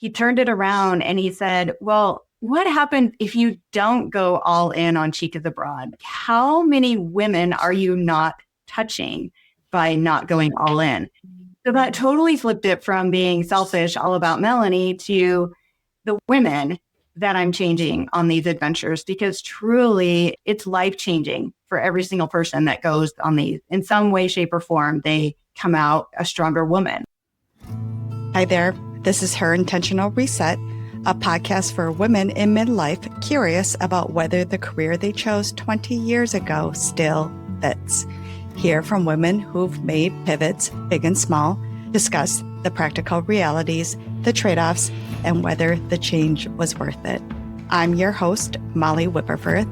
he turned it around and he said, well, what happened if you don't go all in on Chicas Abroad? How many women are you not touching by not going all in? So that totally flipped it from being selfish, all about Melanie, to the women that I'm changing on these adventures, because truly it's life-changing for every single person that goes on these. In some way, shape, or form, they come out a stronger woman. Hi there. This is Her Intentional Reset, a podcast for women in midlife curious about whether the career they chose 20 years ago still fits. Hear from women who've made pivots, big and small, discuss the practical realities, the trade-offs, and whether the change was worth it. I'm your host, Molly Whipperfirth.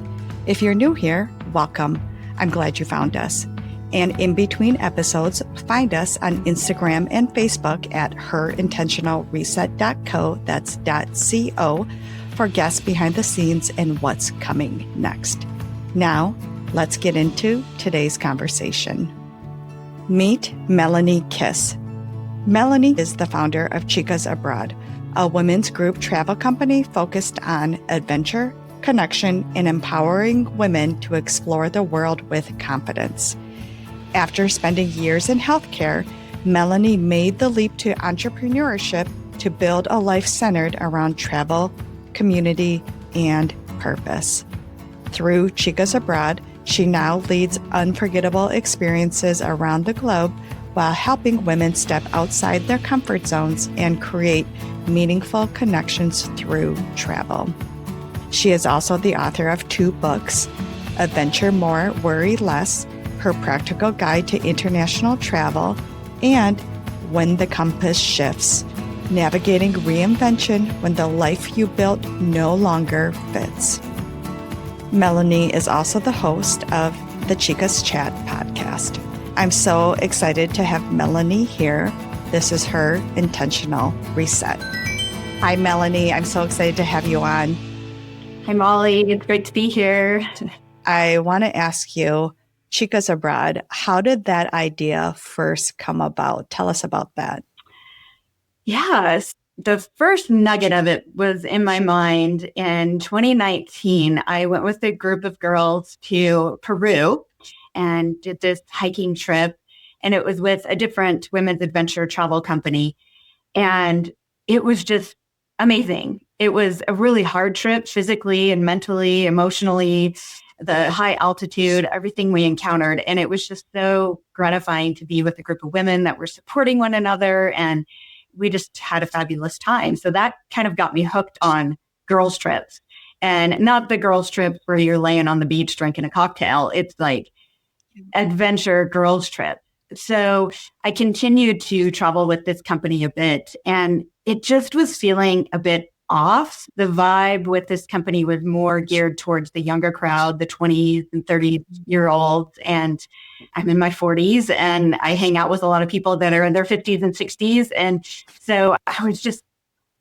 If you're new here, welcome. I'm glad you found us. And in between episodes, find us on Instagram and Facebook at herintentionalreset.co, that's .co, for guests behind the scenes and what's coming next. Now, let's get into today's conversation. Meet Melanie Kiss. Melanie is the founder of Chicas Abroad, a women's group travel company focused on adventure, connection, and empowering women to explore the world with confidence. After spending years in healthcare, Melanie made the leap to entrepreneurship to build a life centered around travel, community, and purpose. Through Chicas Abroad, she now leads unforgettable experiences around the globe while helping women step outside their comfort zones and create meaningful connections through travel. She is also the author of 2 books, Adventure More, Worry Less, Her Practical Guide to International Travel, and When the Compass Shifts, Navigating Reinvention When the Life You Built No Longer Fits. Melanie is also the host of the Chicas Chat podcast. I'm so excited to have Melanie here. This is Her Intentional Reset. Hi, Melanie. I'm so excited to have you on. Hi, Molly. It's great to be here. I want to ask you, Chicas Abroad, how did that idea first come about? Tell us about that. Yes. The first nugget of it was in my mind in 2019. I went with a group of girls to Peru and did this hiking trip. And it was with a different women's adventure travel company. And it was just amazing. It was a really hard trip physically and mentally, emotionally, the high altitude, everything we encountered. And it was just so gratifying to be with a group of women that were supporting one another. And we just had a fabulous time. So that kind of got me hooked on girls' trips. And not the girls' trip where you're laying on the beach drinking a cocktail. It's like adventure girls' trip. So I continued to travel with this company a bit, and it just was feeling a bit off. The vibe with this company was more geared towards the younger crowd, the 20s and 30-year-olds. And I'm in my 40s and I hang out with a lot of people that are in their 50s and 60s. And so I was just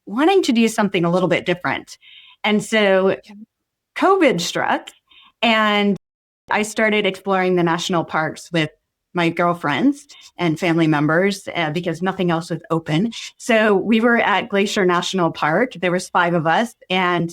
wanting to do something a little bit different. And so COVID struck and I started exploring the national parks with my girlfriends and family members because nothing else was open. So we were at Glacier National Park. There was 5 of us and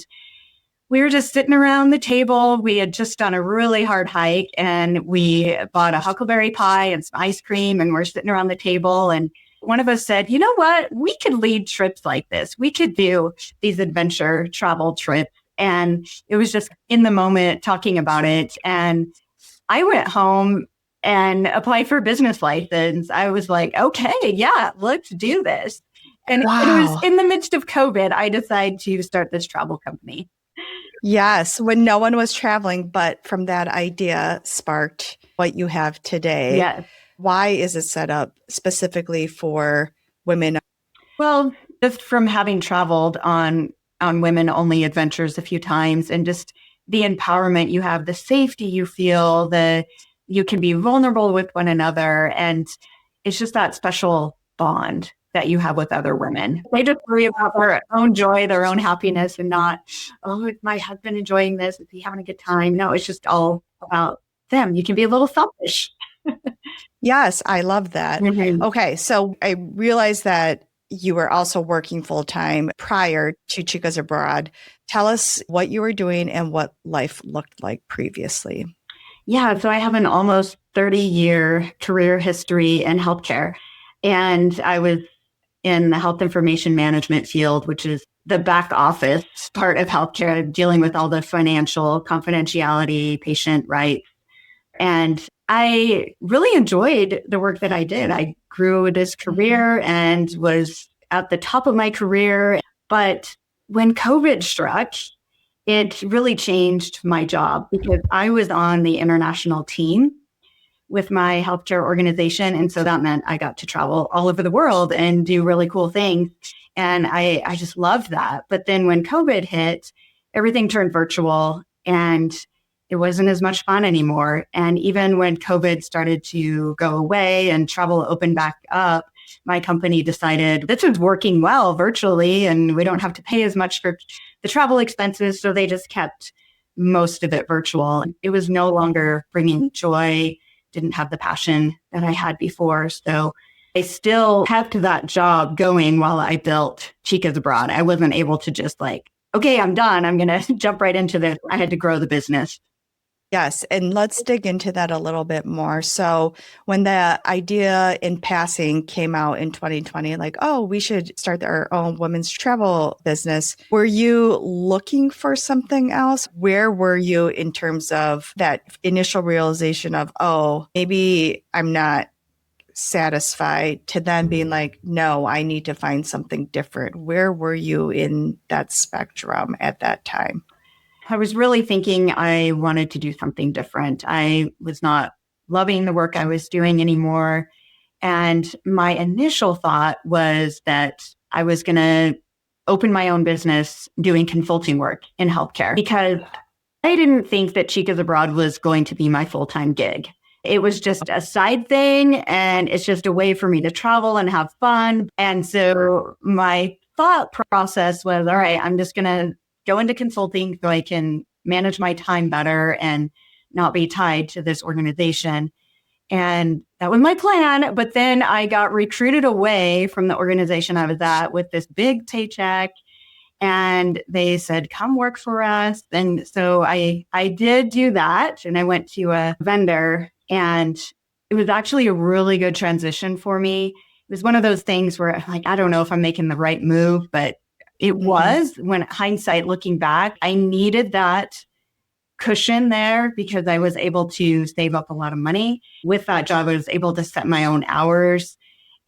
we were just sitting around the table. We had just done a really hard hike and we bought a huckleberry pie and some ice cream and we're sitting around the table. And one of us said, you know what? We could lead trips like this. We could do these adventure travel trips. And it was just in the moment talking about it. And I went home and applied for a business license. I was like, okay, yeah, let's do this. And It was in the midst of COVID, I decided to start this travel company. Yes, when no one was traveling, but from that idea sparked what you have today. Yes. Why is it set up specifically for women? Well, just from having traveled on women-only adventures a few times and just the empowerment you have, the safety you feel, you can be vulnerable with one another. And it's just that special bond that you have with other women. They just worry about their own joy, their own happiness, and not, oh, is my husband enjoying this? Is he having a good time? No, it's just all about them. You can be a little selfish. Yes, I love that. Mm-hmm. Okay, so I realize that you were also working full time prior to Chicas Abroad. Tell us what you were doing and what life looked like previously. Yeah, so I have an almost 30-year career history in healthcare. And I was in the health information management field, which is the back office part of healthcare, dealing with all the financial confidentiality, patient rights. And I really enjoyed the work that I did. I grew this career and was at the top of my career. But when COVID struck, it really changed my job because I was on the international team with my healthcare organization. And so that meant I got to travel all over the world and do really cool things. And I just loved that. But then when COVID hit, everything turned virtual and it wasn't as much fun anymore. And even when COVID started to go away and travel opened back up, my company decided this is working well virtually and we don't have to pay as much for the travel expenses. So they just kept most of it virtual. It was no longer bringing joy, didn't have the passion that I had before. So I still kept that job going while I built Chicas Abroad. I wasn't able to just like, okay, I'm done. I'm going to jump right into this. I had to grow the business. Yes, and let's dig into that a little bit more. So, when the idea in passing came out in 2020, like, oh, we should start our own women's travel business, were you looking for something else? Where were you in terms of that initial realization of, oh, maybe I'm not satisfied, to then being like, no, I need to find something different? Where were you in that spectrum at that time? I was really thinking I wanted to do something different. I was not loving the work I was doing anymore. And my initial thought was that I was going to open my own business doing consulting work in healthcare because I didn't think that Chicas Abroad was going to be my full-time gig. It was just a side thing and it's just a way for me to travel and have fun. And so my thought process was, all right, I'm just going to go into consulting so I can manage my time better and not be tied to this organization. And that was my plan. But then I got recruited away from the organization I was at with this big paycheck. And they said, come work for us. And so I did do that. And I went to a vendor and it was actually a really good transition for me. It was one of those things where I'm like, I don't know if I'm making the right move, but it was. When hindsight looking back, I needed that cushion there because I was able to save up a lot of money. With that job, I was able to set my own hours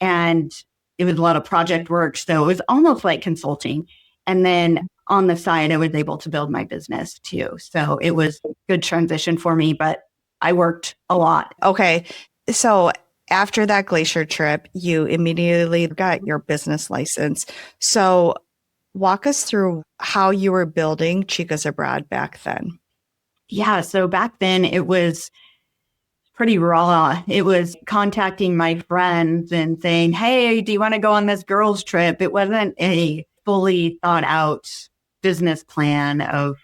and it was a lot of project work. So it was almost like consulting. And then on the side, I was able to build my business too. So it was a good transition for me, but I worked a lot. Okay. So after that glacier trip, you immediately got your business license. So walk us through how you were building Chicas Abroad back then. Yeah. So back then it was pretty raw. It was contacting my friends and saying, hey, do you want to go on this girls' trip? It wasn't a fully thought out business plan of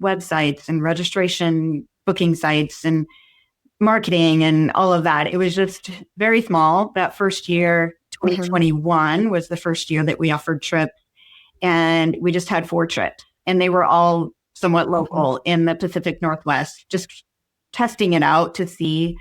websites and registration booking sites and marketing and all of that. It was just very small. That first year, 2021 was the first year that we offered trips. And we just had 4 trips and they were all somewhat local in the Pacific Northwest, just testing it out to see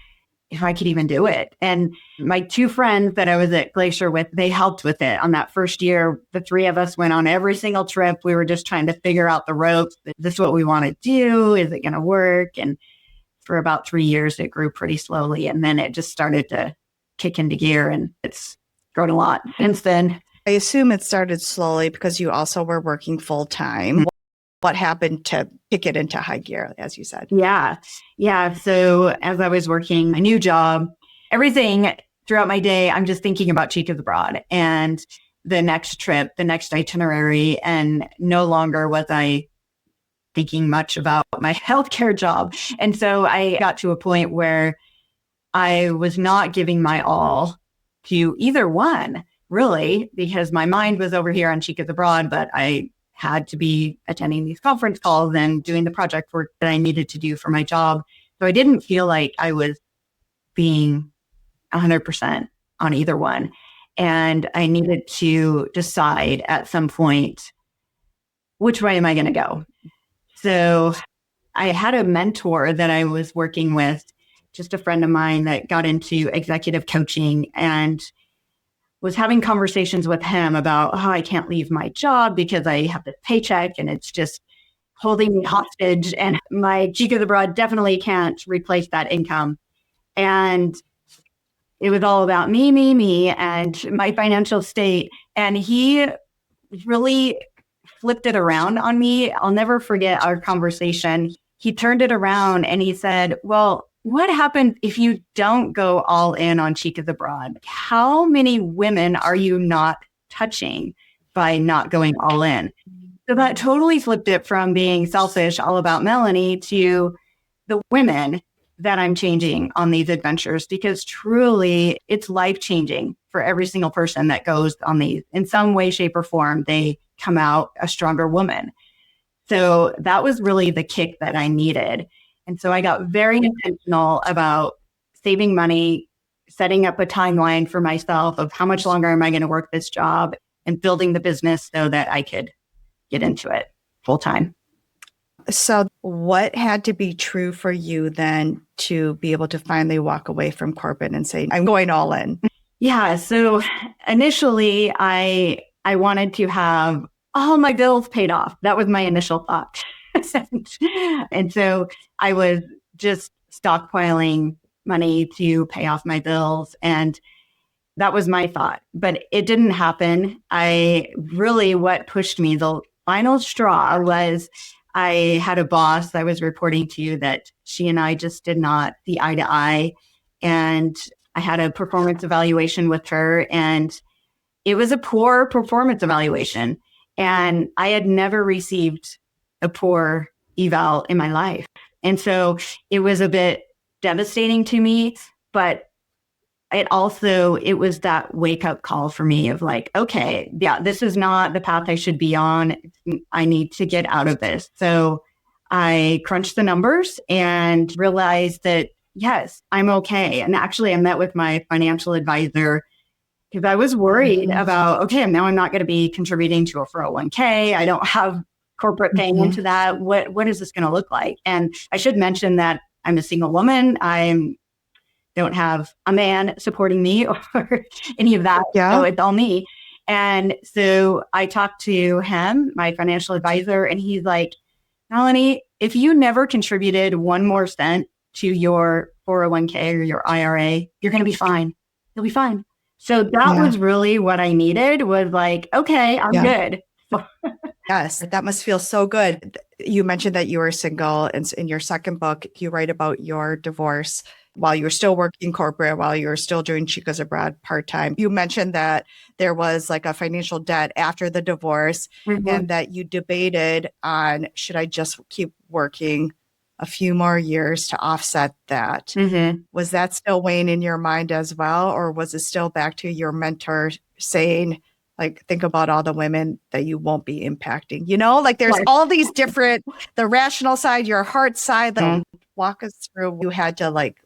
if I could even do it. And my 2 friends that I was at Glacier with, they helped with it. On that first year, the 3 of us went on every single trip. We were just trying to figure out the ropes. Is this what we want to do? Is it going to work? And for about 3 years, it grew pretty slowly. And then it just started to kick into gear and it's grown a lot since then. I assume it started slowly because you also were working full time. What happened to kick it into high gear, as you said? Yeah. So as I was working my new job, everything throughout my day, I'm just thinking about Chicas Abroad and the next trip, the next itinerary. And no longer was I thinking much about my healthcare job. And so I got to a point where I was not giving my all to either one, really, because my mind was over here on Chicas Abroad, but I had to be attending these conference calls and doing the project work that I needed to do for my job. So I didn't feel like I was being 100% on either one. And I needed to decide at some point, which way am I going to go? So I had a mentor that I was working with, just a friend of mine that got into executive coaching, and was having conversations with him about, oh, I can't leave my job because I have this paycheck and it's just holding me hostage. And my Chicas Abroad definitely can't replace that income. And it was all about me, and my financial state. And he really flipped it around on me. I'll never forget our conversation. He turned it around and he said, well, what happens if you don't go all in on Chicas Abroad? How many women are you not touching by not going all in? So that totally flipped it from being selfish, all about Melanie, to the women that I'm changing on these adventures, because truly it's life changing for every single person that goes on these. In some way, shape, or form, they come out a stronger woman. So that was really the kick that I needed. And so I got very intentional about saving money, setting up a timeline for myself of how much longer am I going to work this job, and building the business so that I could get into it full time. So what had to be true for you then to be able to finally walk away from corporate and say, I'm going all in? Yeah. So initially I wanted to have all my bills paid off. That was my initial thought. And so I was just stockpiling money to pay off my bills. And that was my thought, but it didn't happen. What pushed me, the final straw, was I had a boss. I was reporting to you that she and I just did not see eye to eye. And I had a performance evaluation with her, and it was a poor performance evaluation. And I had never received a poor eval in my life. And so it was a bit devastating to me, but it was that wake up call for me of like, okay, yeah, this is not the path I should be on. I need to get out of this. So I crunched the numbers and realized that, yes, I'm okay. And actually I met with my financial advisor because I was worried about, okay, now I'm not going to be contributing to a 401k. I don't have corporate paying into that. What is this going to look like? And I should mention that I'm a single woman. Don't have a man supporting me or any of that. Yeah. So it's all me. And so I talked to him, my financial advisor, and he's like, Melanie, if you never contributed one more cent to your 401k or your IRA, you're going to be fine. You'll be fine. So that was really what I needed, was like, okay, I'm good. Yes, that must feel so good. You mentioned that you were single, and in your second book, you write about your divorce while you were still working corporate, while you were still doing Chicas Abroad part-time. You mentioned that there was like a financial debt after the divorce, and that you debated on, should I just keep working a few more years to offset that? Was that still weighing in your mind as well? Or was it still back to your mentor saying, like, think about all the women that you won't be impacting? You know, like there's all these different, the rational side, your heart side. Like, walk us through, you had to like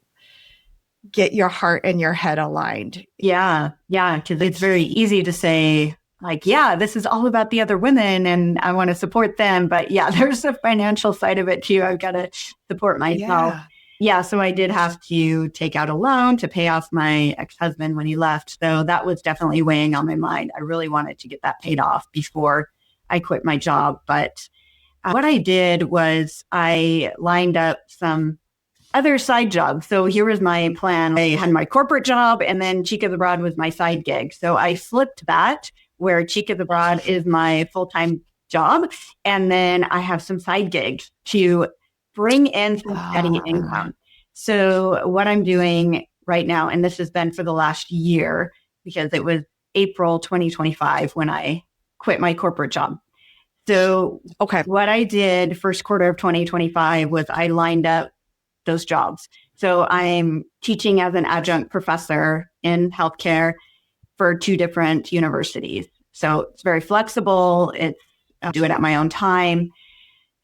get your heart and your head aligned. Yeah. Because it's very easy to say, like, yeah, this is all about the other women and I want to support them. But yeah, there's a financial side of it too. I've got to support myself. Yeah. So I did have to take out a loan to pay off my ex-husband when he left. So that was definitely weighing on my mind. I really wanted to get that paid off before I quit my job. But what I did was I lined up some other side jobs. So here was my plan. I had my corporate job, and then Chicas Abroad was my side gig. So I flipped that, where Chicas Abroad is my full-time job. And then I have some side gigs to bring in some steady income. So what I'm doing right now, and this has been for the last year, because it was April 2025 when I quit my corporate job. So what I did first quarter of 2025 was I lined up those jobs. So I'm teaching as an adjunct professor in healthcare for 2 different universities. So it's very flexible. I do it at my own time.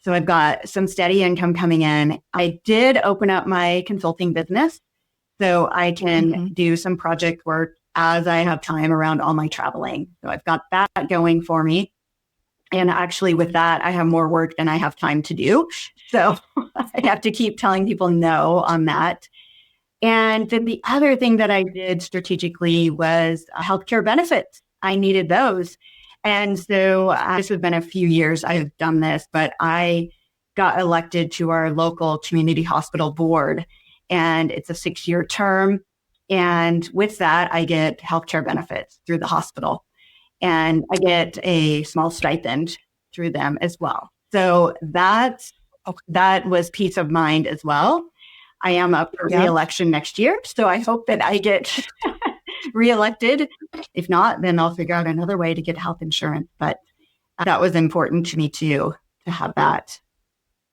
So I've got some steady income coming in. I did open up my consulting business so I can do some project work as I have time around all my traveling. So I've got that going for me. And actually, with that, I have more work than I have time to do. So I have to keep telling people no on that. And then the other thing that I did strategically was healthcare benefits. I needed those. And so this has been a few years I've done this, but I got elected to our local community hospital board, and it's a 6-year term. And with that, I get healthcare benefits through the hospital, and I get a small stipend through them as well. So that was peace of mind as well. I am up for re-election next year, so I hope that I get re-elected. If not, then I'll figure out another way to get health insurance. But that was important to me too, to have that.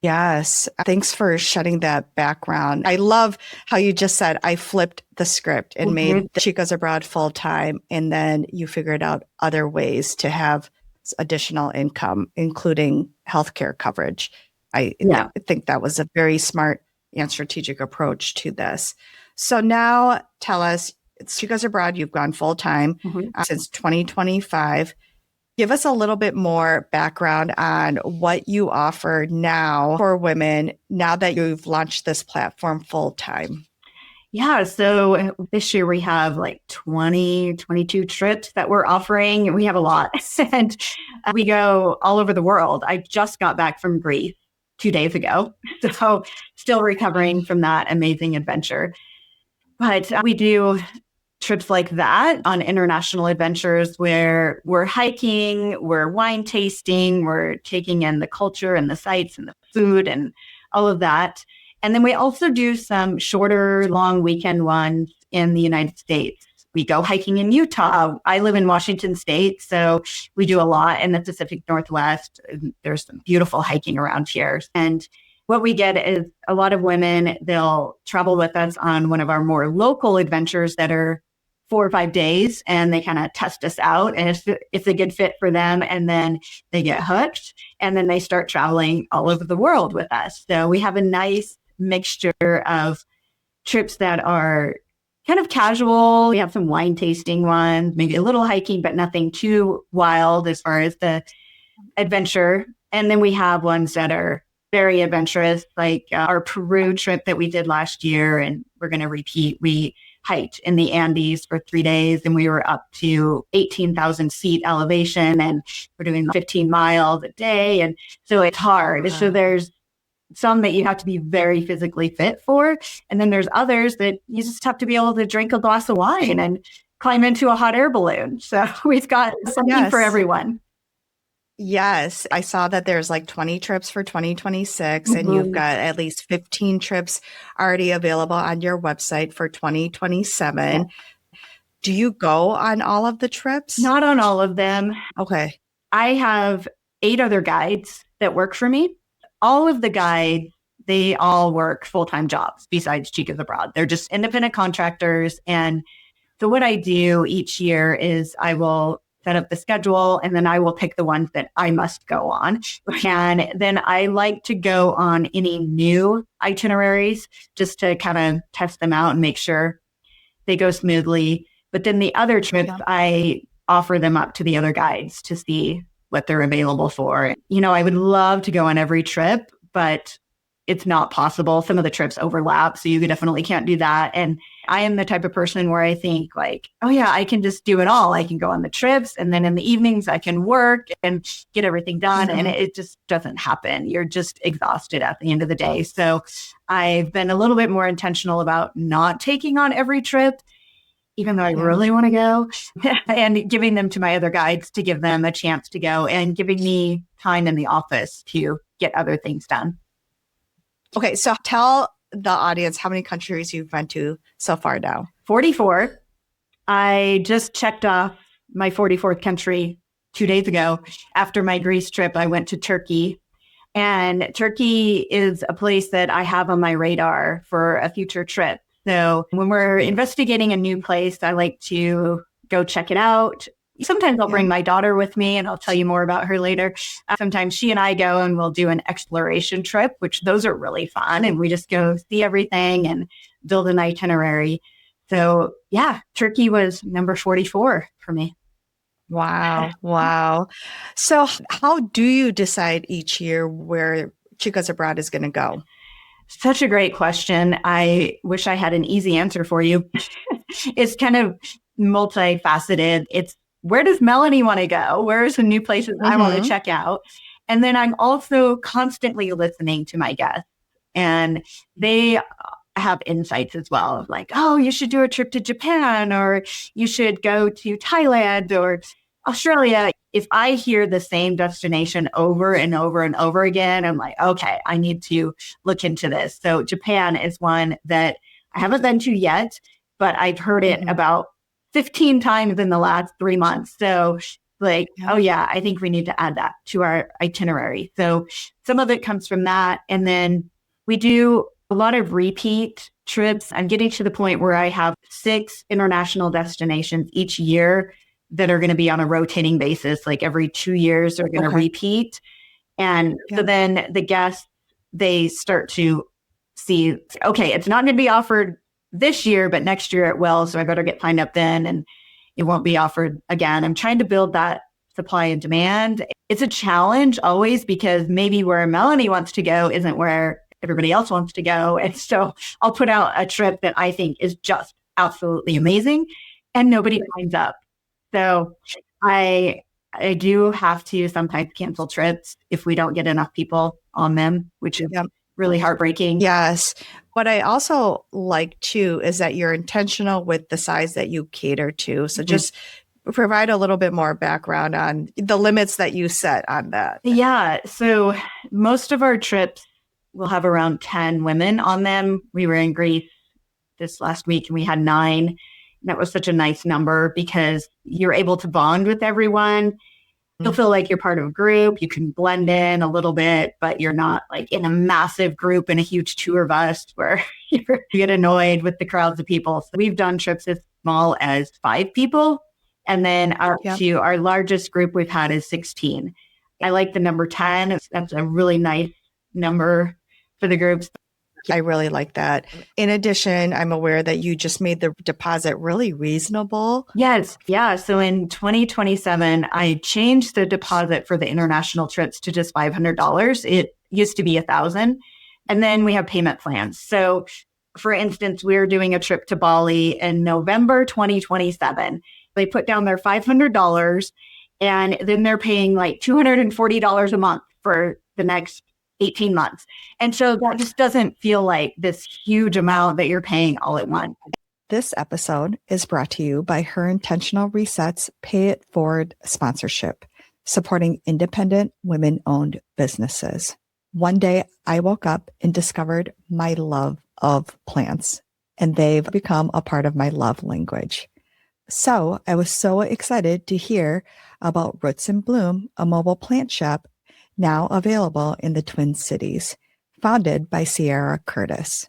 Yes. Thanks for shedding that background. I love how you just said, I flipped the script and made the Chicas Abroad full-time, and then you figured out other ways to have additional income, including healthcare coverage. I think that was a very smart and strategic approach to this. So now tell us, it's Chicas Abroad, you've gone full-time since 2025. Give us a little bit more background on what you offer now for women now that you've launched this platform full-time. Yeah, so this year we have like 22 trips that we're offering. We have a lot, and we go all over the world. I just got back from Greece 2 days ago, so still recovering from that amazing adventure. But we do trips like that on international adventures where we're hiking, we're wine tasting, we're taking in the culture and the sights and the food and all of that. And then we also do some shorter, long weekend ones in the United States. We go hiking in Utah. I live in Washington State, so we do a lot in the Pacific Northwest. There's some beautiful hiking around here. And what we get is a lot of women, they'll travel with us on one of our more local adventures that are 4 or 5 days, and they kind of test us out, and it's a good fit for them, and then they get hooked, and then they start traveling all over the world with us. So we have a nice mixture of trips that are kind of casual. We have some wine tasting ones, maybe a little hiking, but nothing too wild as far as the adventure. And then we have ones that are very adventurous, like our Peru trip that we did last year, and we're going to repeat. We hiked in the Andes for 3 days, and we were up to 18,000 feet elevation, and we're doing 15 miles a day. And so it's hard. So there's some that you have to be very physically fit for. And then there's others that you just have to be able to drink a glass of wine and climb into a hot air balloon. So we've got something for everyone. Yes. I saw that there's like 20 trips for 2026, and you've got at least 15 trips already available on your website for 2027. Yeah. Do you go on all of the trips? Not on all of them. Okay. I have 8 other guides that work for me. All of the guides, they all work full-time jobs besides Chicas Abroad. They're just independent contractors. And so what I do each year is I will set up the schedule, and then I will pick the ones that I must go on. And then I like to go on any new itineraries just to kind of test them out and make sure they go smoothly. But then the other trips, I offer them up to the other guides to see what they're available for. You know, I would love to go on every trip, but it's not possible. Some of the trips overlap, so you definitely can't do that. And I am the type of person where I think like, oh yeah, I can just do it all. I can go on the trips, and then in the evenings I can work and get everything done. And it just doesn't happen. You're just exhausted at the end of the day. So I've been a little bit more intentional about not taking on every trip, even though I really want to go, and giving them to my other guides to give them a chance to go, and giving me time in the office to get other things done. Okay, so tell the audience how many countries you've been to so far now. 44. I just checked off my 44th country 2 days ago. After my Greece trip, I went to Turkey. And Turkey is a place that I have on my radar for a future trip. So when we're investigating a new place, I like to go check it out. Sometimes I'll bring my daughter with me, and I'll tell you more about her later. Sometimes she and I go and we'll do an exploration trip, which those are really fun. And we just go see everything and build an itinerary. So yeah, Turkey was number 44 for me. Wow. Wow. So, how do you decide each year where Chicas Abroad is going to go? Such a great question. I wish I had an easy answer for you. It's kind of multifaceted. It's where does Melanie want to go? Where are some new places I want to Mm-hmm. check out? And then I'm also constantly listening to my guests, and they have insights as well of like, oh, you should do a trip to Japan, or you should go to Thailand or Australia. If I hear the same destination over and over and over again, I'm like, okay, I need to look into this. So Japan is one that I haven't been to yet, but I've heard it Mm-hmm. about 15 times in the last 3 months. So like, Yeah. oh yeah, I think we need to add that to our itinerary. So some of it comes from that. And then we do a lot of repeat trips. I'm getting to the point where I have 6 international destinations each year that are going to be on a rotating basis. Like every 2 years, they're going to Okay. repeat. And so Yeah. then the guests, they start to see, okay, it's not going to be offered this year, but next year it will. So I better get signed up then and it won't be offered again. I'm trying to build that supply and demand. It's a challenge always because maybe where Melanie wants to go isn't where everybody else wants to go. And so I'll put out a trip that I think is just absolutely amazing and nobody signs up. So I I do have to sometimes cancel trips if we don't get enough people on them, which is Yeah. really heartbreaking. Yes. What I also like too is that you're intentional with the size that you cater to. So Mhm. just provide a little bit more background on the limits that you set on that. Yeah. So most of our trips will have around 10 women on them. We were in Greece this last week and we had 9. That was such a nice number because you're able to bond with everyone. You'll feel like you're part of a group. You can blend in a little bit, but you're not like in a massive group in a huge tour bus where you get annoyed with the crowds of people. So we've done trips as small as 5 people. And then up Yeah. to our largest group we've had is 16. I like the number 10. That's a really nice number for the groups. I really like that. In addition, I'm aware that you just made the deposit really reasonable. Yes. Yeah. So in 2027, I changed the deposit for the international trips to just $500. It used to be 1,000. And then we have payment plans. So for instance, we're doing a trip to Bali in November 2027. They put down their $500 and then they're paying like $240 a month for the next 18 months. And so that just doesn't feel like this huge amount that you're paying all at once. This episode is brought to you by Her Intentional Resets Pay It Forward sponsorship, supporting independent women-owned businesses. One day I woke up and discovered my love of plants, and they've become a part of my love language. So I was so excited to hear about Roots and Bloom, a mobile plant shop now available in the Twin Cities, founded by Sierra Curtis.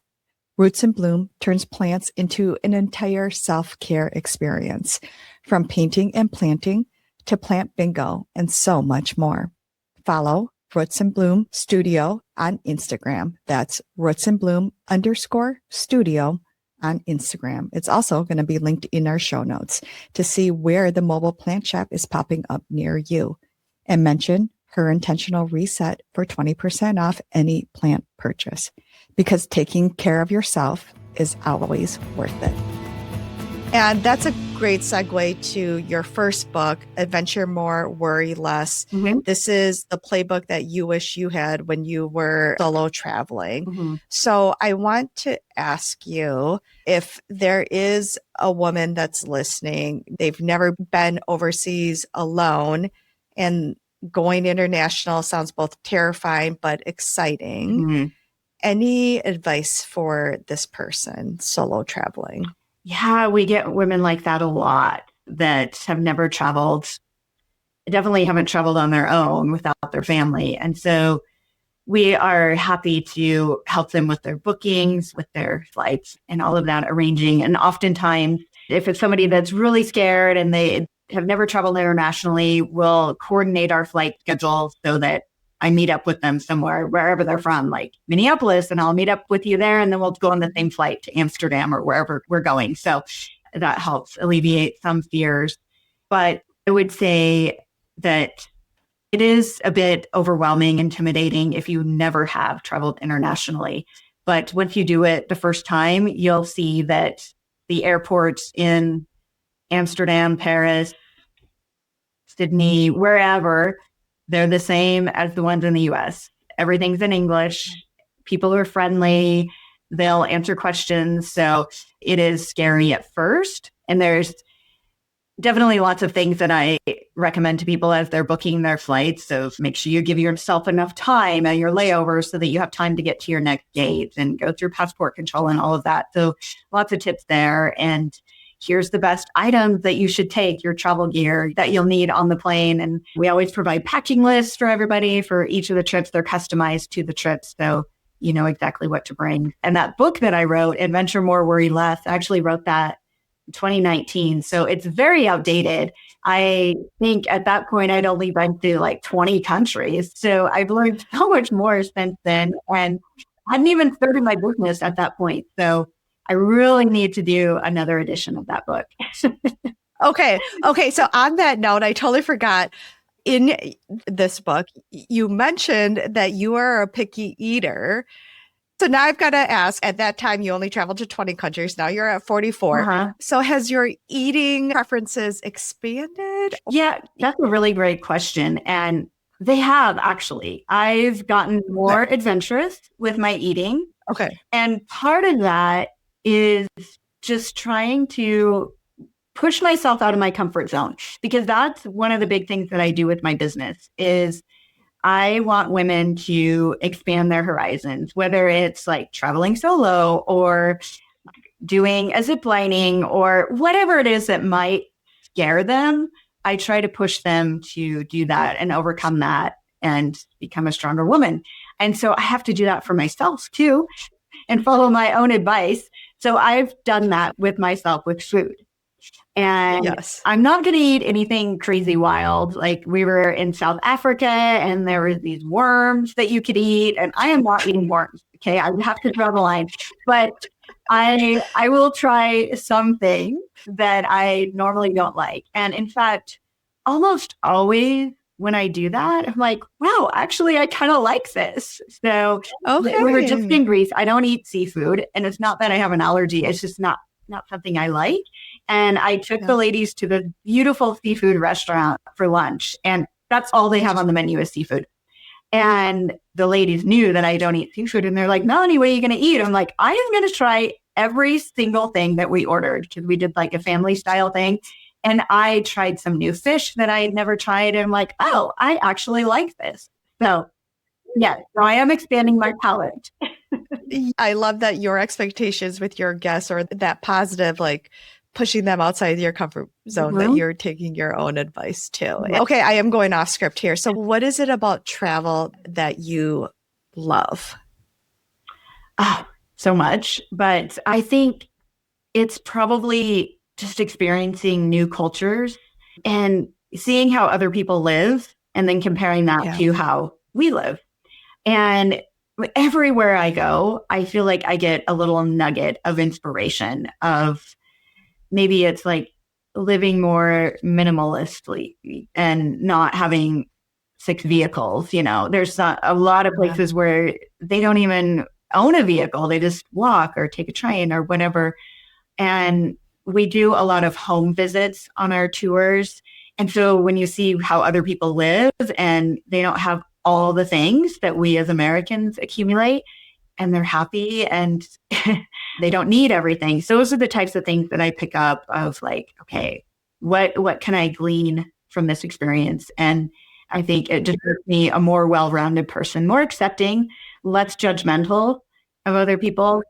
Roots and Bloom turns plants into an entire self-care experience, from painting and planting to plant bingo and so much more. Follow Roots and Bloom Studio on Instagram. That's Roots and Bloom _studio on Instagram. It's also going to be linked in our show notes to see where the mobile plant shop is popping up near you. And mention Her Intentional Reset for 20% off any plant purchase, because taking care of yourself is always worth it. And that's a great segue to your first book, Adventure More, Worry Less. Mm-hmm. This is the playbook that you wish you had when you were solo traveling. Mm-hmm. So I want to ask you, if there is a woman that's listening, they've never been overseas alone, and going international sounds both terrifying but exciting. Mm-hmm. Any advice for this person solo traveling? Yeah, we get women like that a lot that have never traveled, definitely haven't traveled on their own without their family. And so we are happy to help them with their bookings, with their flights and all of that arranging. And oftentimes, if it's somebody that's really scared and they have never traveled internationally, we'll coordinate our flight schedule so that I meet up with them somewhere, wherever they're from, like Minneapolis, and I'll meet up with you there. And then we'll go on the same flight to Amsterdam or wherever we're going. So that helps alleviate some fears. But I would say that it is a bit overwhelming, intimidating if you never have traveled internationally. But once you do it the first time, you'll see that the airports in Amsterdam, Paris, Sydney, wherever, they're the same as the ones in the US. Everything's in English. People are friendly. They'll answer questions. So it is scary at first. And there's definitely lots of things that I recommend to people as they're booking their flights. So make sure you give yourself enough time at your layover so that you have time to get to your next gate and go through passport control and all of that. So lots of tips there. And here's the best items that you should take, your travel gear that you'll need on the plane. And we always provide packing lists for everybody for each of the trips. They're customized to the trips. So you know exactly what to bring. And that book that I wrote, Adventure More, Worry Less, I actually wrote that 2019. So it's very outdated. I think at that point, I'd only been to like 20 countries. So I've learned so much more since then and hadn't even started my business at that point. So I really need to do another edition of that book. Okay. So on that note, I totally forgot. In this book, you mentioned that you are a picky eater. So now I've got to ask, at that time, you only traveled to 20 countries. Now you're at 44. Uh-huh. So has your eating preferences expanded? Yeah, that's a really great question. And they have actually. I've gotten more adventurous with my eating. Okay. And part of that is just trying to push myself out of my comfort zone, because that's one of the big things that I do with my business is I want women to expand their horizons, whether it's like traveling solo or doing a zip lining or whatever it is that might scare them. I try to push them to do that and overcome that and become a stronger woman. And so I have to do that for myself too and follow my own advice. So I've done that with myself with food. And yes, I'm not going to eat anything crazy wild. Like we were in South Africa and there was these worms that you could eat. And I am not eating worms. Okay. I have to draw the line. But I will try something that I normally don't like. And in fact, almost always when I do that, I'm like, wow, actually, I kind of like this. So we were just in Greece. I don't eat seafood. And it's not that I have an allergy. It's just not something I like. And I took the ladies to the beautiful seafood restaurant for lunch. And that's all they have on the menu is seafood. And the ladies knew that I don't eat seafood. And they're like, Melanie, what are you going to eat? I'm like, I am going to try every single thing that we ordered because we did like a family style thing. And I tried some new fish that I had never tried. And I'm like, oh, I actually like this. So yeah, so I am expanding my palate. I love that your expectations with your guests or that positive, like pushing them outside your comfort zone, that you're taking your own advice too. Okay, I am going off script here. So what is it about travel that you love? Oh, so much. But I think it's probably just experiencing new cultures and seeing how other people live and then comparing that to how we live. And everywhere I go, I feel like I get a little nugget of inspiration of maybe it's like living more minimalistically and not having 6 vehicles. You know, there's a lot of places where they don't even own a vehicle. They just walk or take a train or whatever. And we do a lot of home visits on our tours. And so when you see how other people live and they don't have all the things that we as Americans accumulate and they're happy and they don't need everything. So those are the types of things that I pick up of like, okay, what can I glean from this experience? And I think it just makes me a more well-rounded person, more accepting, less judgmental of other people.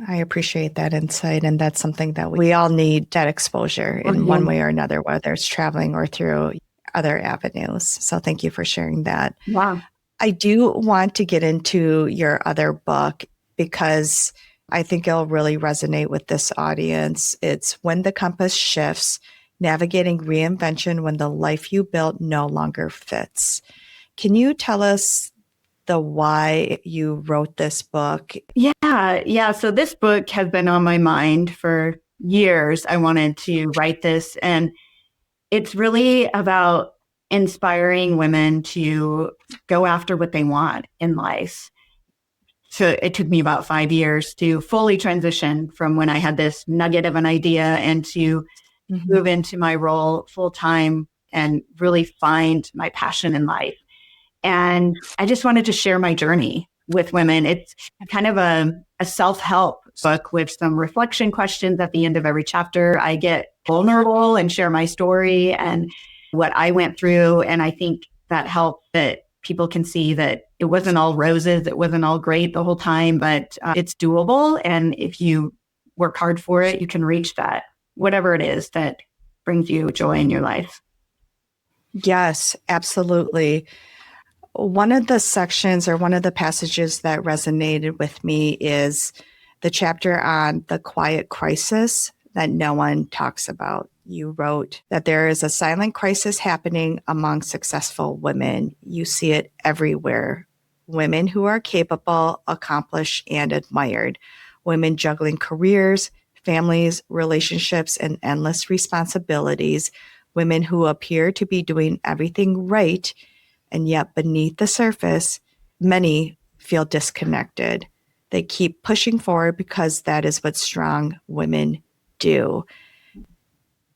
I appreciate that insight. And that's something that we all need, that exposure in one way or another, whether it's traveling or through other avenues. So thank you for sharing that. Wow. I do want to get into your other book because I think it'll really resonate with this audience. It's When the Compass Shifts, Navigating Reinvention When the Life You Built No Longer Fits. Can you tell us the why you wrote this book? Yeah. So this book has been on my mind for years. I wanted to write this, and it's really about inspiring women to go after what they want in life. So it took me about 5 years to fully transition from when I had this nugget of an idea and to move into my role full time and really find my passion in life. And I just wanted to share my journey with women. It's kind of a self-help book with some reflection questions at the end of every chapter. I get vulnerable and share my story and what I went through. And I think that helped that people can see that it wasn't all roses. It wasn't all great the whole time, but it's doable. And if you work hard for it, you can reach that, whatever it is that brings you joy in your life. Yes, absolutely. One of the sections or one of the passages that resonated with me is the chapter on the quiet crisis that no one talks about. You wrote that there is a silent crisis happening among successful women. You see it everywhere. Women who are capable, accomplished, and admired. Women juggling careers, families, relationships, and endless responsibilities. Women who appear to be doing everything right, and yet beneath the surface, many feel disconnected. They keep pushing forward because that is what strong women do.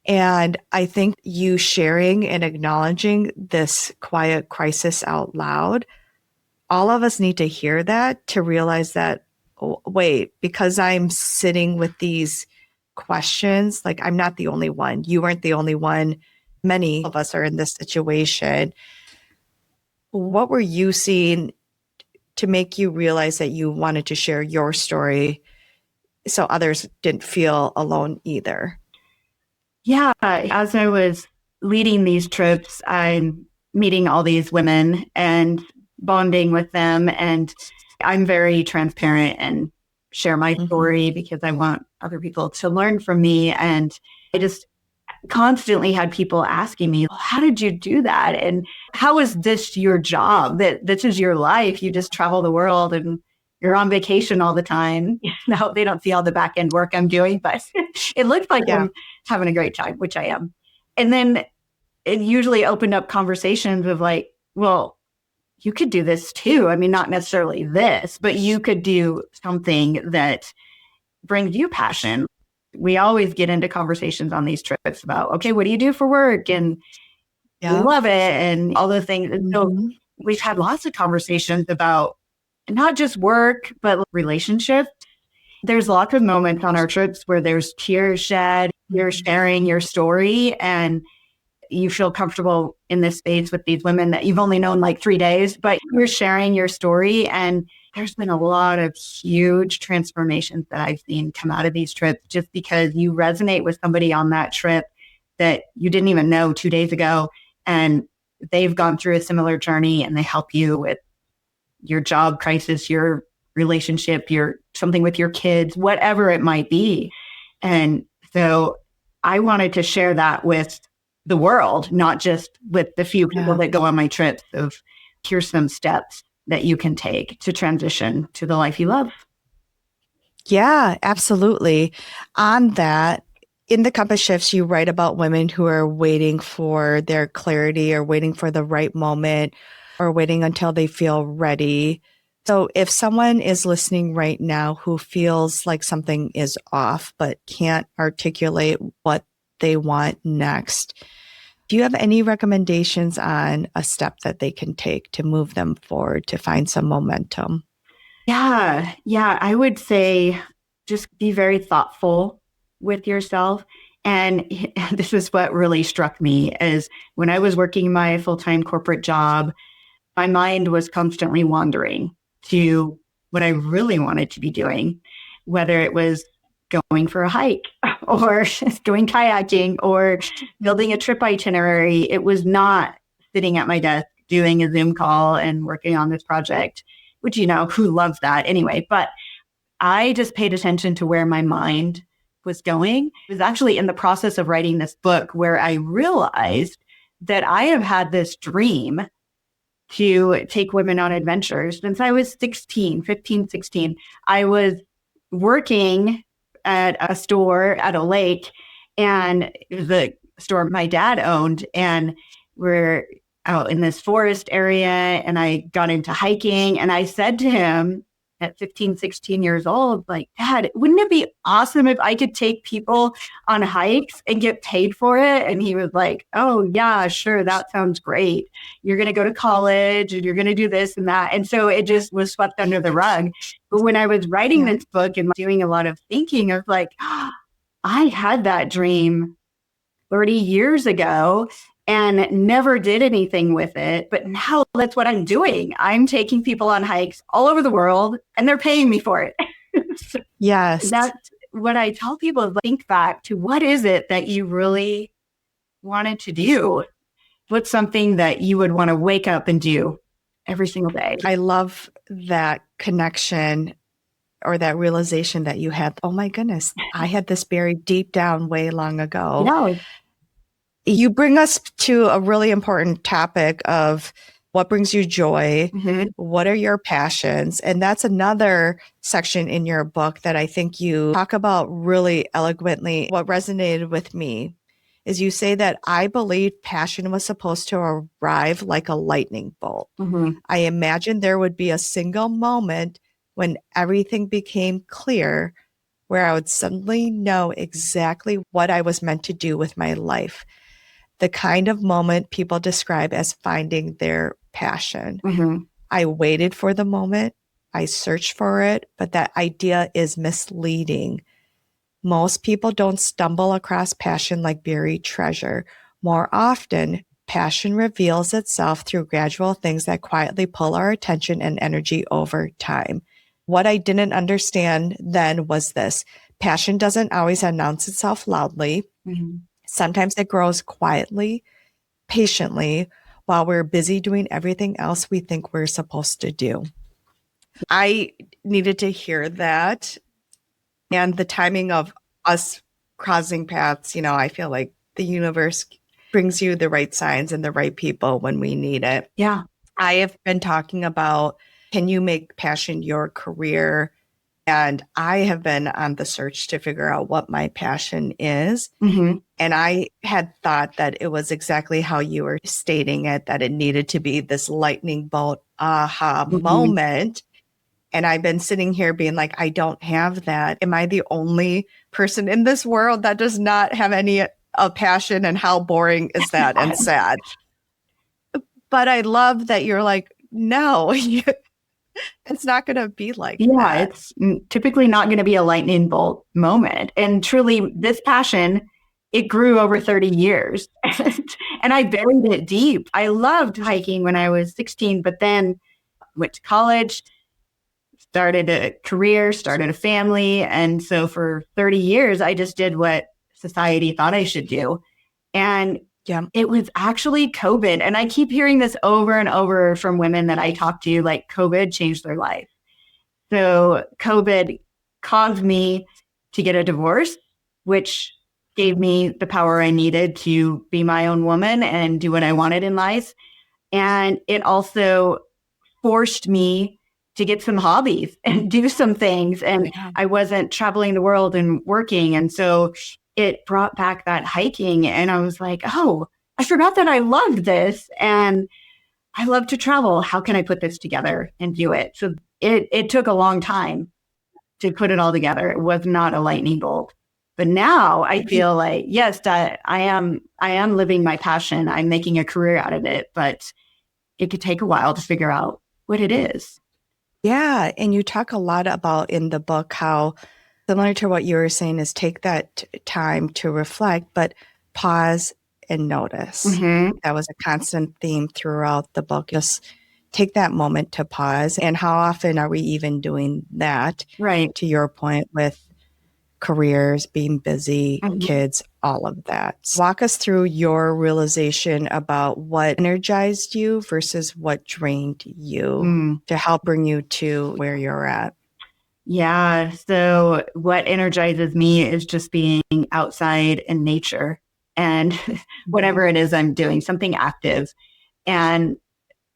And I think you sharing and acknowledging this quiet crisis out loud, all of us need to hear that to realize that, oh, wait, because I'm sitting with these questions, like I'm not the only one. You weren't the only one. Many of us are in this situation. What were you seeing to make you realize that you wanted to share your story so others didn't feel alone either? Yeah, as I was leading these trips, I'm meeting all these women and bonding with them. And I'm very transparent and share my story because I want other people to learn from me. And I just constantly had people asking me, well, how did you do that? And how is this your job? That this is your life. You just travel the world and you're on vacation all the time. Now they don't see all the back end work I'm doing, but it looks like I'm having a great time, which I am. And then it usually opened up conversations of like, well, you could do this too. I mean, not necessarily this, but you could do something that brings you passion. We always get into conversations on these trips about, okay, what do you do for work? And we love it and all those things. And so we've had lots of conversations about not just work, but relationships. There's lots of moments on our trips where there's tears shed, you're sharing your story, and you feel comfortable in this space with these women that you've only known like 3 days, but you're sharing your story. And there's been a lot of huge transformations that I've seen come out of these trips just because you resonate with somebody on that trip that you didn't even know 2 days ago. And they've gone through a similar journey and they help you with your job crisis, your relationship, your something with your kids, whatever it might be. And so I wanted to share that with the world, not just with the few people that go on my trips of here's some steps that you can take to transition to the life you love. Yeah, absolutely. On that, in the Compass Shifts, you write about women who are waiting for their clarity or waiting for the right moment or waiting until they feel ready. So if someone is listening right now who feels like something is off but can't articulate what they want next, do you have any recommendations on a step that they can take to move them forward to find some momentum? Yeah. I would say just be very thoughtful with yourself. And this is what really struck me is when I was working my full-time corporate job, my mind was constantly wandering to what I really wanted to be doing, whether it was going for a hike or going kayaking or building a trip itinerary. It was not sitting at my desk doing a Zoom call and working on this project, which, who loves that anyway? But I just paid attention to where my mind was going. It was actually in the process of writing this book where I realized that I have had this dream to take women on adventures. Since I was 15, 16, I was working at a store at a lake, and it was a store my dad owned, and we're out in this forest area, and I got into hiking, and I said to him at 15, 16 years old, like, Dad, wouldn't it be awesome if I could take people on hikes and get paid for it? And he was like, oh yeah, sure. That sounds great. You're going to go to college and you're going to do this and that. And so it just was swept under the rug. But when I was writing this book and doing a lot of thinking, I was like, oh, I had that dream 30 years ago and never did anything with it. But now that's what I'm doing. I'm taking people on hikes all over the world and they're paying me for it. So Yes. that's what I tell people is think back to what is it that you really wanted to do? What's something that you would want to wake up and do every single day? I love that connection or that realization that you had. Oh my goodness, I had this buried deep down way long ago. No. You bring us to a really important topic of what brings you joy, what are your passions? And that's another section in your book that I think you talk about really eloquently. What resonated with me is you say that I believed passion was supposed to arrive like a lightning bolt. I imagined there would be a single moment when everything became clear, where I would suddenly know exactly what I was meant to do with my life. The kind of moment people describe as finding their passion. I waited for the moment. I searched for it, but that idea is misleading. Most people don't stumble across passion like buried treasure. More often, passion reveals itself through gradual things that quietly pull our attention and energy over time. What I didn't understand then was this: passion doesn't always announce itself loudly. Sometimes it grows quietly, patiently, while we're busy doing everything else we think we're supposed to do. I needed to hear that. And the timing of us crossing paths, I feel like the universe brings you the right signs and the right people when we need it. Yeah. I have been talking about, can you make passion your career? And I have been on the search to figure out what my passion is. And I had thought that it was exactly how you were stating it, that it needed to be this lightning bolt aha moment. And I've been sitting here being like, I don't have that. Am I the only person in this world that does not have any passion? And how boring is that and sad? But I love that you're like, no, it's not going to be like that. Yeah, it's typically not going to be a lightning bolt moment. And truly, this passion, it grew over 30 years. And I buried it deep. I loved hiking when I was 16, but then went to college, started a career, started a family. And so for 30 years, I just did what society thought I should do. And it was actually COVID. And I keep hearing this over and over from women that I talk to, like COVID changed their life. So COVID caused me to get a divorce, which gave me the power I needed to be my own woman and do what I wanted in life. And it also forced me to get some hobbies and do some things. And I wasn't traveling the world and working. And so it brought back that hiking. And I was like, oh, I forgot that I loved this. And I love to travel. How can I put this together and do it? So it took a long time to put it all together. It was not a lightning bolt. But now I feel like, yes, that I am living my passion. I'm making a career out of it, but it could take a while to figure out what it is. Yeah. And you talk a lot about in the book how, similar to what you were saying, is take that time to reflect, but pause and notice. That was a constant theme throughout the book. Just take that moment to pause. And how often are we even doing that? Right. To your point with careers, being busy, kids, all of that. Walk us through your realization about what energized you versus what drained you to help bring you to where you're at. Yeah. So what energizes me is just being outside in nature and whatever it is I'm doing, something active. And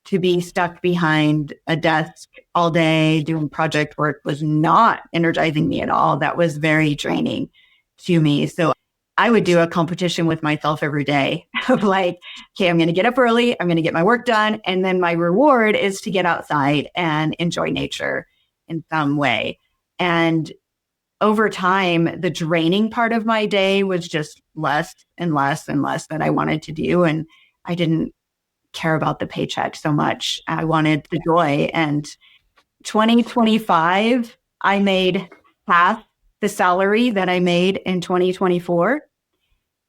to be stuck behind a desk all day doing project work was not energizing me at all. That was very draining to me. So I would do a competition with myself every day of like, okay, I'm going to get up early. I'm going to get my work done. And then my reward is to get outside and enjoy nature in some way. And over time, the draining part of my day was just less and less and less that I wanted to do. And I didn't care about the paycheck so much. I wanted the joy. And 2025, I made half the salary that I made in 2024.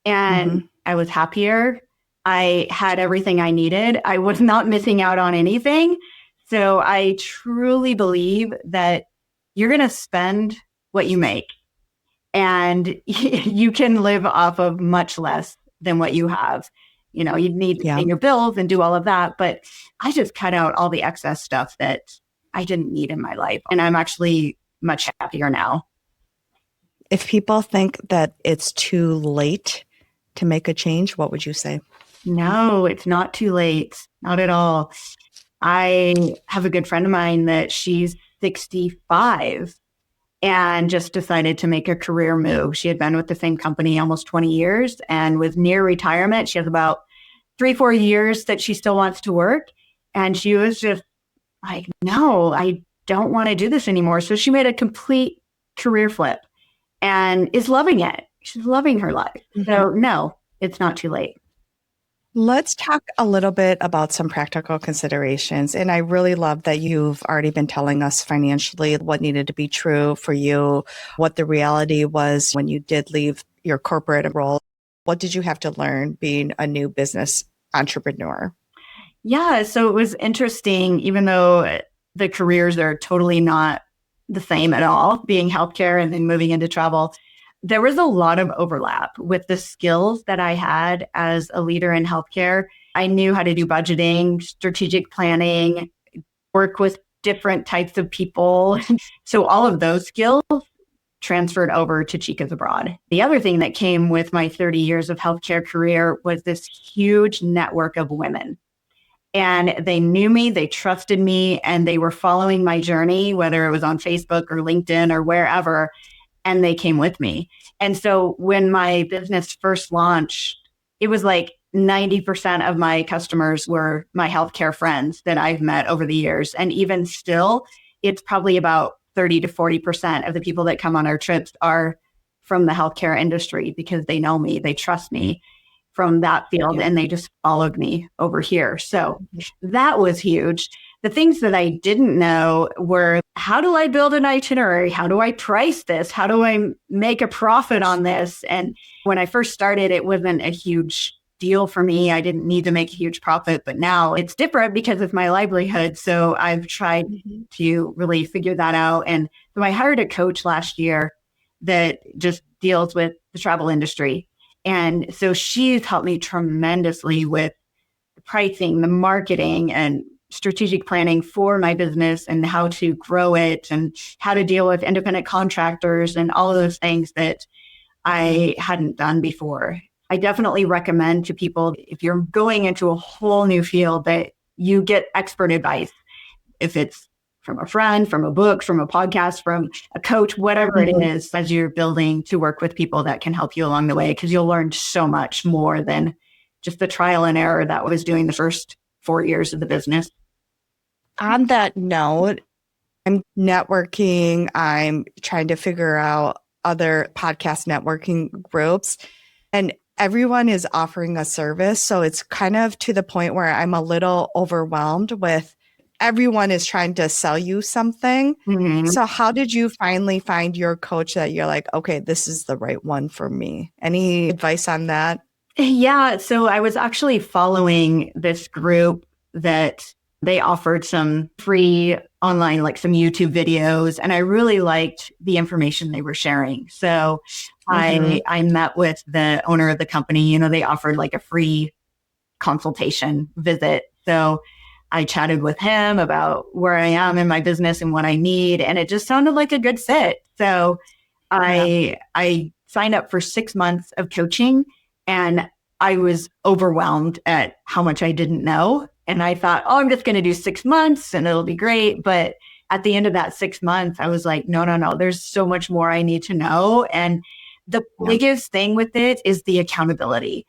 And I was happier. I had everything I needed. I was not missing out on anything. So I truly believe that you're going to spend what you make, and you can live off of much less than what you have. You know, you need to pay your bills and do all of that. But I just cut out all the excess stuff that I didn't need in my life. And I'm actually much happier now. If people think that it's too late to make a change, what would you say? No, it's not too late. Not at all. I have a good friend of mine that she's 65 and just decided to make a career move. She had been with the same company almost 20 years and was near retirement. She has about 3-4 years that she still wants to work. And she was just like, no, I don't want to do this anymore. So she made a complete career flip and is loving it. She's loving her life. So no, it's not too late. Let's talk a little bit about some practical considerations. And I really love that you've already been telling us financially what needed to be true for you, what the reality was when you did leave your corporate role. What did you have to learn being a new business entrepreneur? Yeah, so it was interesting, even though the careers are totally not the same at all, being healthcare and then moving into travel. There was a lot of overlap with the skills that I had as a leader in healthcare. I knew how to do budgeting, strategic planning, work with different types of people. So all of those skills transferred over to Chicas Abroad. The other thing that came with my 30 years of healthcare career was this huge network of women. And they knew me, they trusted me, and they were following my journey, whether it was on Facebook or LinkedIn or wherever. And they came with me. And so when my business first launched, it was like 90% of my customers were my healthcare friends that I've met over the years. And even still, it's probably about 30 to 40% of the people that come on our trips are from the healthcare industry because they know me, they trust me from that field, and they just followed me over here. So that was huge. The things that I didn't know were, how do I build an itinerary? How do I price this? How do I make a profit on this? And when I first started, it wasn't a huge deal for me. I didn't need to make a huge profit, but now it's different because of my livelihood. So I've tried to really figure that out. And so I hired a coach last year that just deals with the travel industry. And so she's helped me tremendously with the pricing, the marketing, and strategic planning for my business and how to grow it and how to deal with independent contractors and all of those things that I hadn't done before. I definitely recommend to people, if you're going into a whole new field, that you get expert advice. If it's from a friend, from a book, from a podcast, from a coach, whatever it is, as you're building to work with people that can help you along the way, because you'll learn so much more than just the trial and error that was doing the first 4 years of the business. On that note, I'm networking. I'm trying to figure out other podcast networking groups, and everyone is offering a service. So it's kind of to the point where I'm a little overwhelmed with everyone is trying to sell you something. So how did you finally find your coach that you're like, okay, this is the right one for me? Any advice on that? Yeah. So I was actually following this group that they offered some free online, like some YouTube videos, and I really liked the information they were sharing. So I met with the owner of the company. You know, they offered like a free consultation visit. So I chatted with him about where I am in my business and what I need, and it just sounded like a good fit. So I signed up for 6 months of coaching, and I was overwhelmed at how much I didn't know. And I thought, oh, I'm just going to do 6 months and it'll be great. But at the end of that 6 months, I was like, no, no, no, there's so much more I need to know. And the Yeah. biggest thing with it is the accountability.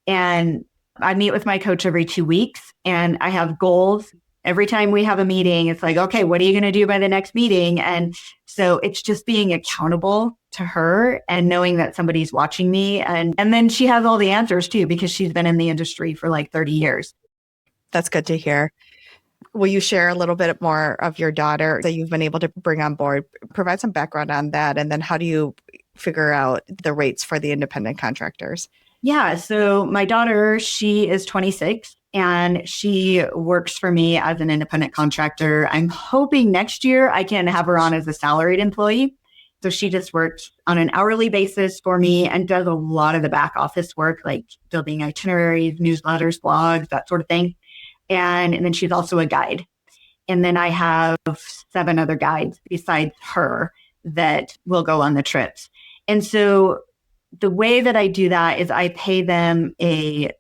And I meet with my coach every 2 weeks and I have goals. Every time we have a meeting, it's like, okay, what are you going to do by the next meeting? And so it's just being accountable to her and knowing that somebody's watching me. And then she has all the answers too, because she's been in the industry for like 30 years. That's good to hear. Will you share a little bit more of your daughter that you've been able to bring on board? Provide some background on that. And then how do you figure out the rates for the independent contractors? Yeah. So my daughter, she is 26 and she works for me as an independent contractor. I'm hoping next year I can have her on as a salaried employee. So she just works on an hourly basis for me and does a lot of the back office work, like building itineraries, newsletters, blogs, that sort of thing. And then she's also a guide. And then I have 7 other guides besides her that will go on the trips. And so the way that I do that is I pay them a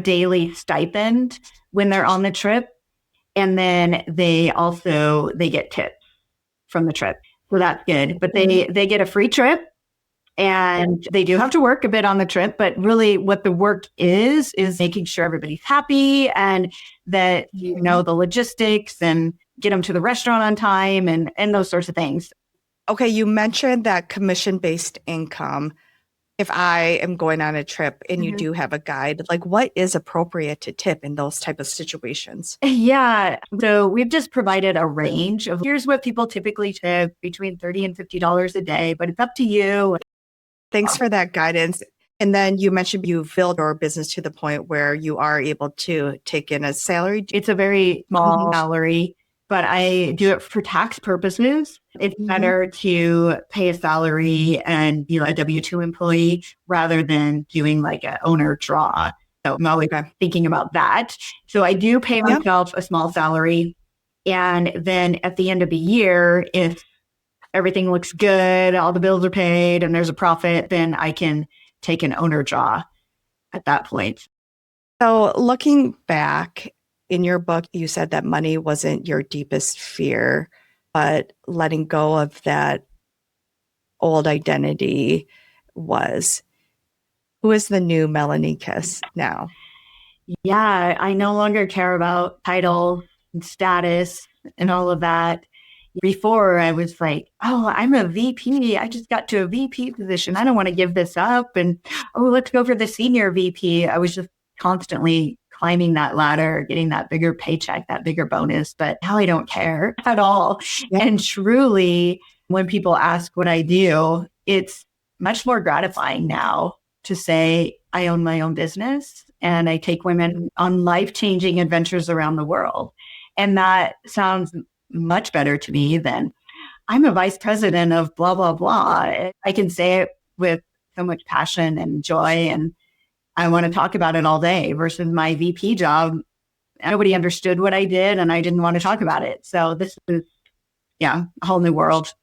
daily stipend when they're on the trip. And then they get tips from the trip. So that's good. But they get a free trip and they do have to work a bit on the trip, but really what the work is making sure everybody's happy and that you know the logistics and get them to the restaurant on time and those sorts of things. Okay, you mentioned that commission-based income. If I am going on a trip and you do have a guide, like what is appropriate to tip in those type of situations? Yeah. So we've just provided a range of here's what people typically tip between $30 and $50 a day, but it's up to you. Thanks for that guidance. And then you mentioned you've built your business to the point where you are able to take in a salary. It's a very small salary, but I do it for tax purposes. It's better to pay a salary and be like a W-2 employee rather than doing like an owner draw. So I'm always thinking about that. So I do pay myself a small salary. And then at the end of the year, if everything looks good, all the bills are paid and there's a profit, then I can take an owner draw at that point. So looking back in your book, you said that money wasn't your deepest fear, but letting go of that old identity was. Who is the new Melanie Kiss now? Yeah, I no longer care about title and status and all of that. Before I was like, oh, I'm a VP. I just got to a VP position. I don't want to give this up. And oh, let's go for the senior VP. I was just constantly climbing that ladder, getting that bigger paycheck, that bigger bonus. But now I don't care at all. Yeah. And truly, when people ask what I do, it's much more gratifying now to say I own my own business and I take women on life-changing adventures around the world. And that sounds much better to me than I'm a vice president of blah, blah, blah. I can say it with so much passion and joy, and I want to talk about it all day versus my VP job. Nobody understood what I did and I didn't want to talk about it. So this is, a whole new world.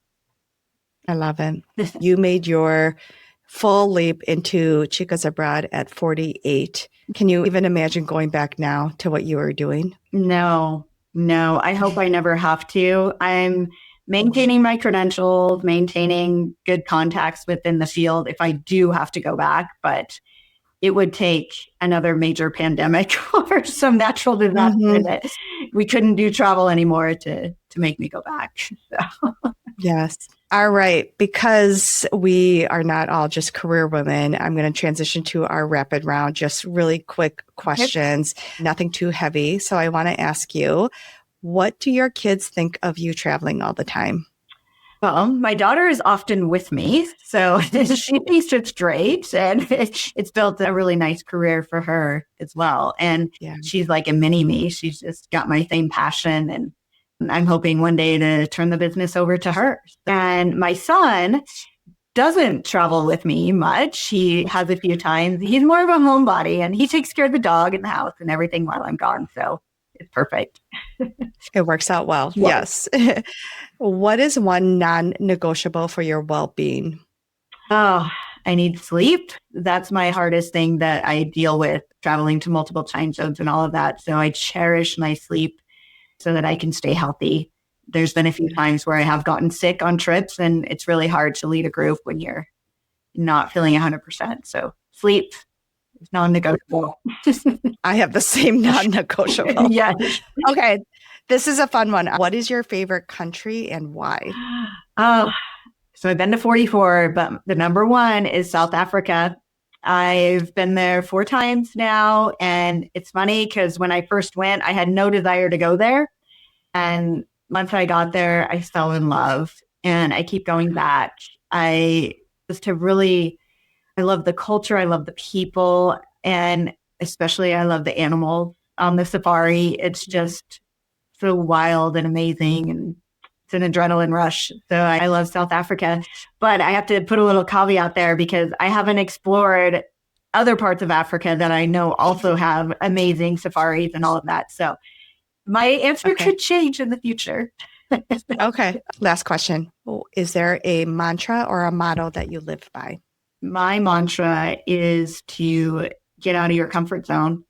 I love it. You made your full leap into Chicas Abroad at 48. Can you even imagine going back now to what you were doing? No, I hope I never have to. I'm maintaining my credentials, maintaining good contacts within the field if I do have to go back, but it would take another major pandemic or some natural disaster that we couldn't do travel anymore to make me go back. So. Yes. All right. Because we are not all just career women, I'm going to transition to our rapid round, just really quick questions, nothing too heavy. So I want to ask you, what do your kids think of you traveling all the time? Well, my daughter is often with me, so she thinks it's great, and it's built a really nice career for her as well. And she's like a mini me. She's just got my same passion, and I'm hoping one day to turn the business over to her. And my son doesn't travel with me much. He has a few times. He's more of a homebody, and he takes care of the dog in the house and everything while I'm gone. So it's perfect. It works out well. Yes. What is one non-negotiable for your well-being? Oh, I need sleep. That's my hardest thing that I deal with traveling to multiple time zones and all of that. So I cherish my sleep so that I can stay healthy. There's been a few times where I have gotten sick on trips, and it's really hard to lead a group when you're not feeling 100%. So sleep is non-negotiable. I have the same non-negotiable. Yes. Okay. This is a fun one. What is your favorite country and why? Oh, so I've been to 44, but the number one is South Africa. I've been there 4 times now. And it's funny because when I first went, I had no desire to go there. And once I got there, I fell in love and I keep going back. I love the culture. I love the people. And especially I love the animals on the safari. It's just so wild and amazing. And it's an adrenaline rush. So I love South Africa, but I have to put a little caveat there because I haven't explored other parts of Africa that I know also have amazing safaris and all of that. So my answer could change in the future. Okay. Last question. Is there a mantra or a motto that you live by? My mantra is to get out of your comfort zone.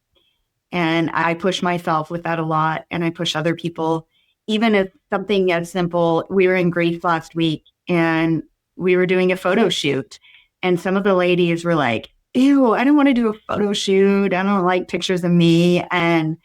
And I push myself with that a lot, and I push other people. Even if something as simple, we were in Greece last week and we were doing a photo shoot. And some of the ladies were like, ew, I don't want to do a photo shoot. I don't like pictures of me. And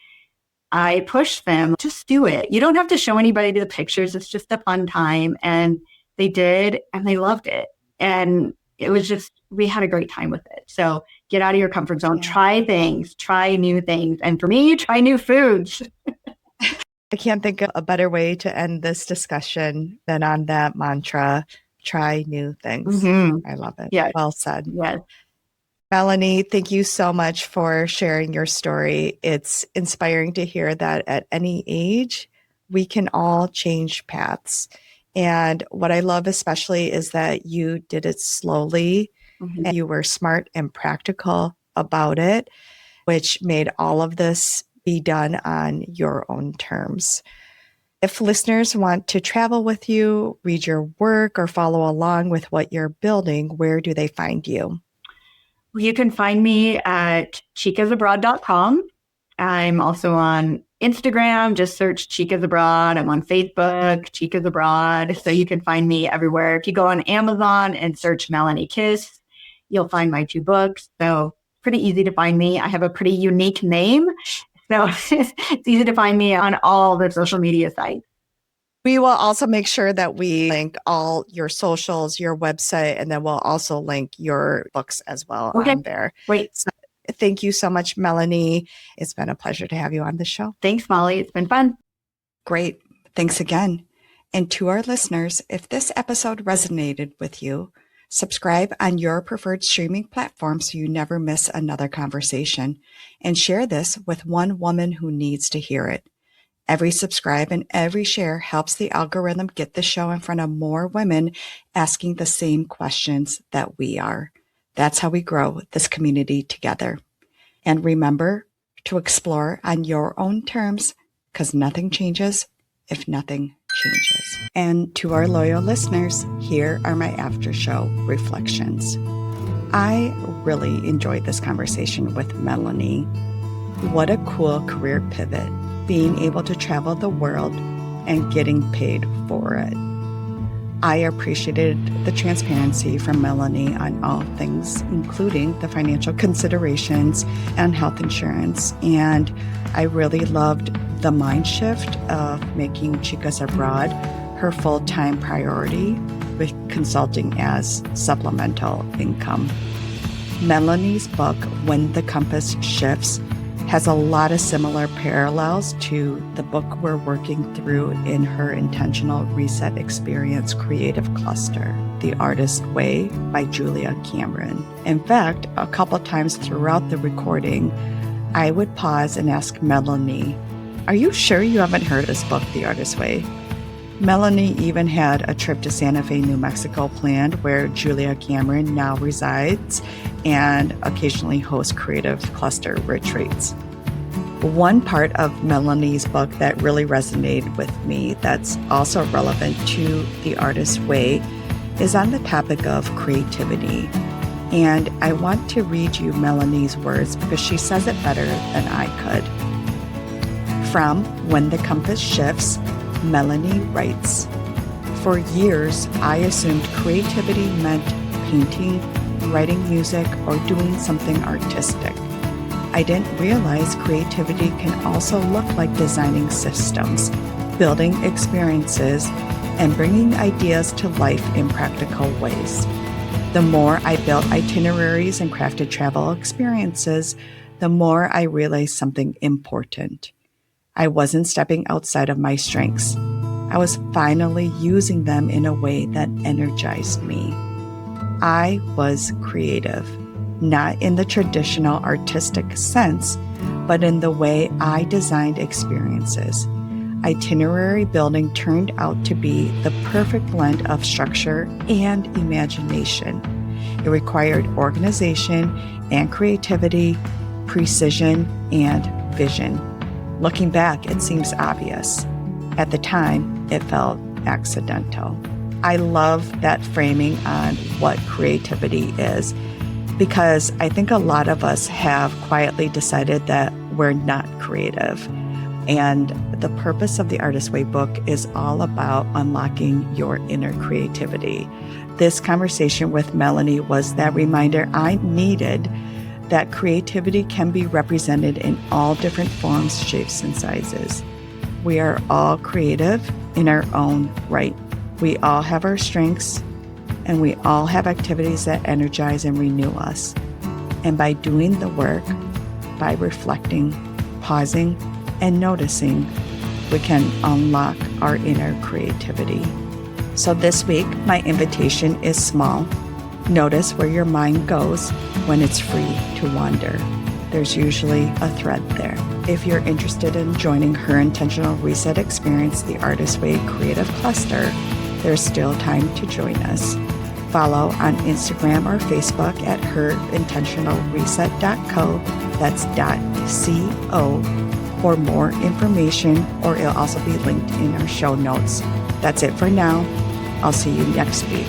I pushed them, just do it. You don't have to show anybody the pictures. It's just a fun time. And they did, and they loved it. And it was just, we had a great time with it. So get out of your comfort zone, try things, try new things. And for me, try new foods. I can't think of a better way to end this discussion than on that mantra, try new things. Mm-hmm. I love it. Yeah. Well said. Yes. Melanie, thank you so much for sharing your story. It's inspiring to hear that at any age, we can all change paths. And what I love especially is that you did it slowly. Mm-hmm. And you were smart and practical about it, which made all of this be done on your own terms. If listeners want to travel with you, read your work, or follow along with what you're building, where do they find you? You can find me at chicasabroad.com. I'm also on Instagram. Just search Chicas Abroad. I'm on Facebook, Chicas Abroad. So you can find me everywhere. If you go on Amazon and search Melanie Kiss, you'll find my 2 books. So pretty easy to find me. I have a pretty unique name. So it's easy to find me on all the social media sites. We will also make sure that we link all your socials, your website, and then we'll also link your books as well on there. Great. So thank you so much, Melanie. It's been a pleasure to have you on the show. Thanks, Molly. It's been fun. Great. Thanks again. And to our listeners, if this episode resonated with you, subscribe on your preferred streaming platform so you never miss another conversation, and share this with one woman who needs to hear it. Every subscribe and every share helps the algorithm get the show in front of more women asking the same questions that we are. That's how we grow this community together. And remember to explore on your own terms, because nothing changes if nothing changes. And to our loyal listeners, here are my after show reflections. I really enjoyed this conversation with Melanie. What a cool career pivot, being able to travel the world and getting paid for it. I appreciated the transparency from Melanie on all things, including the financial considerations and health insurance. And I really loved the mind shift of making Chicas Abroad her full-time priority, with consulting as supplemental income. Melanie's book, When the Compass Shifts, has a lot of similar parallels to the book we're working through in her Intentional Reset Experience Creative Cluster, The Artist Way by Julia Cameron. In fact, a couple times throughout the recording, I would pause and ask Melanie, "Are you sure you haven't heard this book, The Artist Way?" Melanie even had a trip to Santa Fe, New Mexico planned, where Julia Cameron now resides and occasionally hosts creative cluster retreats. One part of Melanie's book that really resonated with me that's also relevant to The Artist's Way is on the topic of creativity. And I want to read you Melanie's words because she says it better than I could. From When the Compass Shifts, Melanie writes, "For years, I assumed creativity meant painting, writing music, or doing something artistic. I didn't realize creativity can also look like designing systems, building experiences, and bringing ideas to life in practical ways. The more I built itineraries and crafted travel experiences, the more I realized something important. I wasn't stepping outside of my strengths. I was finally using them in a way that energized me. I was creative, not in the traditional artistic sense, but in the way I designed experiences. Itinerary building turned out to be the perfect blend of structure and imagination. It required organization and creativity, precision, and vision. Looking back, it seems obvious. At the time, it felt accidental." I love that framing on what creativity is, because I think a lot of us have quietly decided that we're not creative. And the purpose of the Artist Way book is all about unlocking your inner creativity. This conversation with Melanie was that reminder I needed, that creativity can be represented in all different forms, shapes, and sizes. We are all creative in our own right. We all have our strengths, and we all have activities that energize and renew us. And by doing the work, by reflecting, pausing, and noticing, we can unlock our inner creativity. So this week, my invitation is small. Notice where your mind goes when it's free to wander. There's usually a thread there. If you're interested in joining her Intentional Reset experience, the Artist Way Creative Cluster, there's still time to join us. Follow on Instagram or Facebook at herintentionalreset.co, that's .co, for more information, or it'll also be linked in our show notes. That's it for now. I'll see you next week.